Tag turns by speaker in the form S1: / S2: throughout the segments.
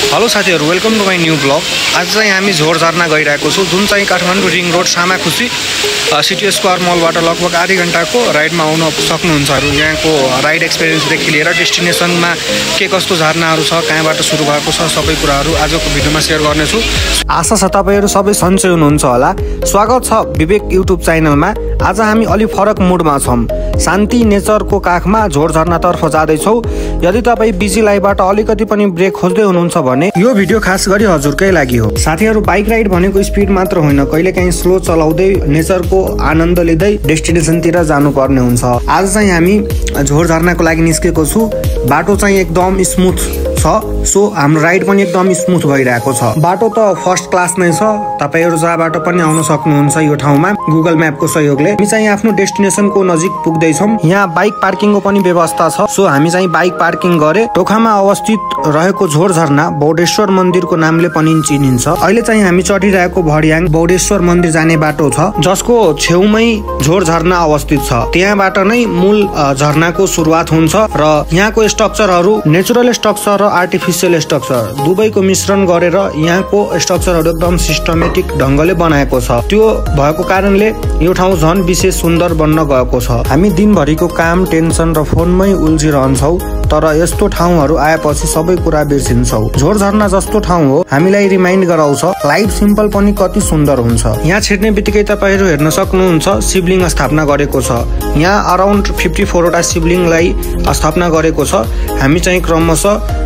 S1: Hello साथीहरु, welcome to my new blog. आज चाहिँ हामी झोर झरना गइरहेको छौं, जुन चाहिँ Kathmandu ring road Samakhusi city square मलबाट लगभग आधी घण्टाको राइडमा आउन सक्नुहुन्छ। यहाँको राइड एक्सपिरियन्सदेखि लिएर डेस्टिनेसनमा के कस्तो झरनाहरू छ, कहाँबाट सुरु भएको छ, सबै कुराहरू आजको भिडियोमा सेयर गर्नेछु। आशा छ तपाईहरु सबै सन्चै हुनुहुन्छ होला। स्वागत छ विवेक युट्युब च्यानलमा। आज हामी अलि फरक मुडमा छौं। शान्ति नेचरको काखमा झोर झरनातर्फ जाँदैछौं। यदि तपाई बिजी लाइफबाट अलिकति पनि ब्रेक खोज्दै हुनुहुन्छ भने यो भिडियो खास गरी हजुरकै लागि हो। साथीहरु, बाइक राइड भनेको स्पिड मात्र होइन, कहिलेकाहीँ स्लो चलाउँदै नेचरको आनन्द लिँदै डेस्टिनेसनतिर जानुपर्ने हुन्छ। आज चाहिँ हामी झोर झरनाको लागि निस्केको छु। बाटो चाहिँ एकदम स्मुथ छ, सो हाम्रो राइड पनि एकदम स्मुथ भइरहेको छ। बाटो त फर्स्ट क्लास नै छ। तपाईहरु जहाँबाट पनि आउन सक्नुहुन्छ यो ठाउँमा गुगल म्यापको सहयोगले। हामी चाहिँ आफ्नो डेस्टिनेसनको नजिक पुग्दै छौं। यहाँ बाइक पार्किङको पनि व्यवस्था छ, सो हामी चाहिँ बाइक पार्किङ गरे टोखामा अवस्थित रहेको झोर झरना बौडेश्वर मन्दिरको नामले पनि चिनिन्छ। अहिले चाहिँ हामी चढिरहेको भड्याङ बौडेश्वर मन्दिर जाने बाटो छ, जसको छेउमै झोर झरना अवस्थित छ। त्यहाँबाट नै मूल झरनाको सुरुवात हुन्छ र यहाँको स्ट्रक्चरहरू नेचुरल स्ट्रक्चर र आर्टिफिसियल स्ट्रक्चर दुवैको मिश्रण गरेर यहाँको स्ट्रक्चरहरू एकदम सिस्टमेटिक ढंगले बनाएको छ। त्यो भएको कारणले यो ठाउँ झन विशेष सुन्दर बन्न गएको छ। हामी दिनभरिको काम, टेन्सन र फोनमै उल्झिरहन्छौँ, तर यस्तो ठाउँहरू आएपछि सबै कुरा बिर्सिन्छौँ। झोर झरना जस्तो ठाउँ हो, हामीलाई रिमाइन्ड गराउँछ लाइफ सिम्पल पनि कति सुन्दर हुन्छ। यहाँ छिर्ने बित्तिकै तपाईहरु हेर्न सक्नुहुन्छ शिवलिङ्ग स्थापना गरेको छ। यहाँ अराउन्ड 54 वटा शिवलिङ्गलाई स्थापना गरेको छ। हामी चाहिँ क्रमशः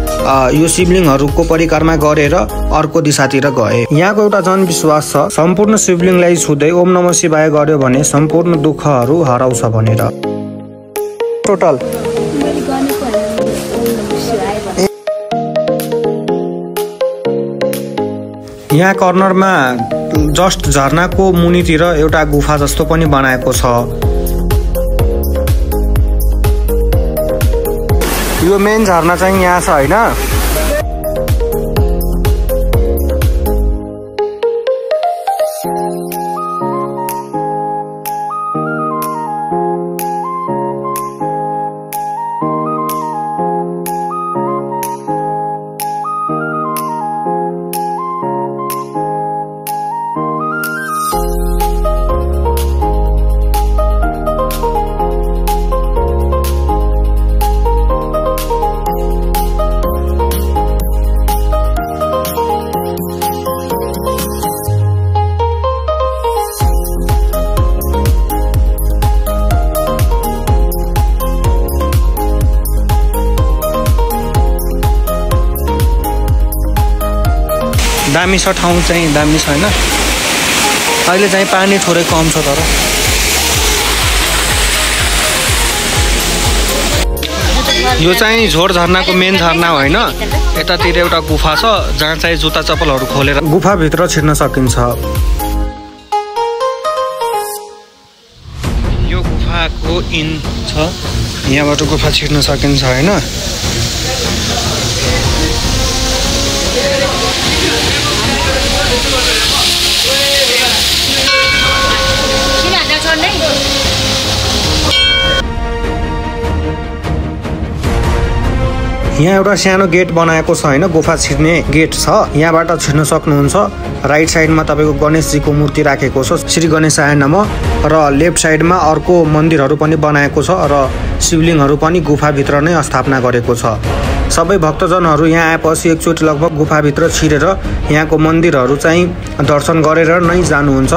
S1: यो शिवलिङ्गहरूको परिक्रमा गरेर अर्को दिशातिर गए। यहाँको एउटा जनविश्वास छ, सम्पूर्ण शिवलिङ्गलाई छुँदै ओम नमः शिवाय गर्यो भने सम्पूर्ण दुःखहरू हराउँछ भनेर। टोटल यहाँ कर्नरमा जस्ट झरनाको मुनितिर एउटा गुफा जस्तो पनि बनाएको छ। यो मेन झरना चाहिँ यहाँ छ हैन। दामी छ ठाउँ चाहिँ, दामी छ हैन। अहिले चाहिँ पानी थोरै कम छ, तर यो चाहिँ झोर झरनाको मेन झरना होइन। यतातिर एउटा गुफा छ जहाँ चाहिँ जुत्ता चप्पलहरू खोलेर गुफाभित्र छिर्न सकिन्छ। यो गुफाको इन छ, यहाँबाट गुफा छिर्न सकिन्छ हैन। यहाँ एउटा सानो गेट बनाएको छ हैन, गुफा छिर्ने गेट छ। यहाँबाट छिर्न सक्नुहुन्छ। राइट साइडमा तपाईको गणेशजीको मूर्ति राखेको छ, श्री गणेशाय नमः, र लेफ्ट साइडमा अर्को मन्दिरहरू पनि बनाएको छ र शिवलिङ्गहरू पनि गुफाभित्र नै स्थापना गरेको छ। सबै भक्तजनहरू यहाँ आएपछि एकचोटि लगभग गुफाभित्र छिरेर यहाँको मन्दिरहरू चाहिँ दर्शन गरेर नै जानुहुन्छ।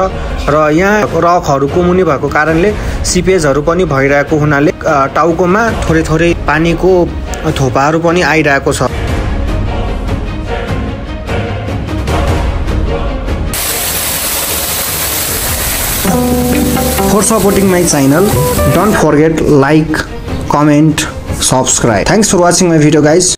S1: र यहाँ रकहरूको मुनि भएको कारणले सिपेजहरू पनि भइरहेको हुनाले टाउकोमा थोरै थोरै पानीको थोपाहरू पनि आइरहेको छ। For supporting my channel, don't forget like, comment, subscribe. Thanks for watching my video, guys.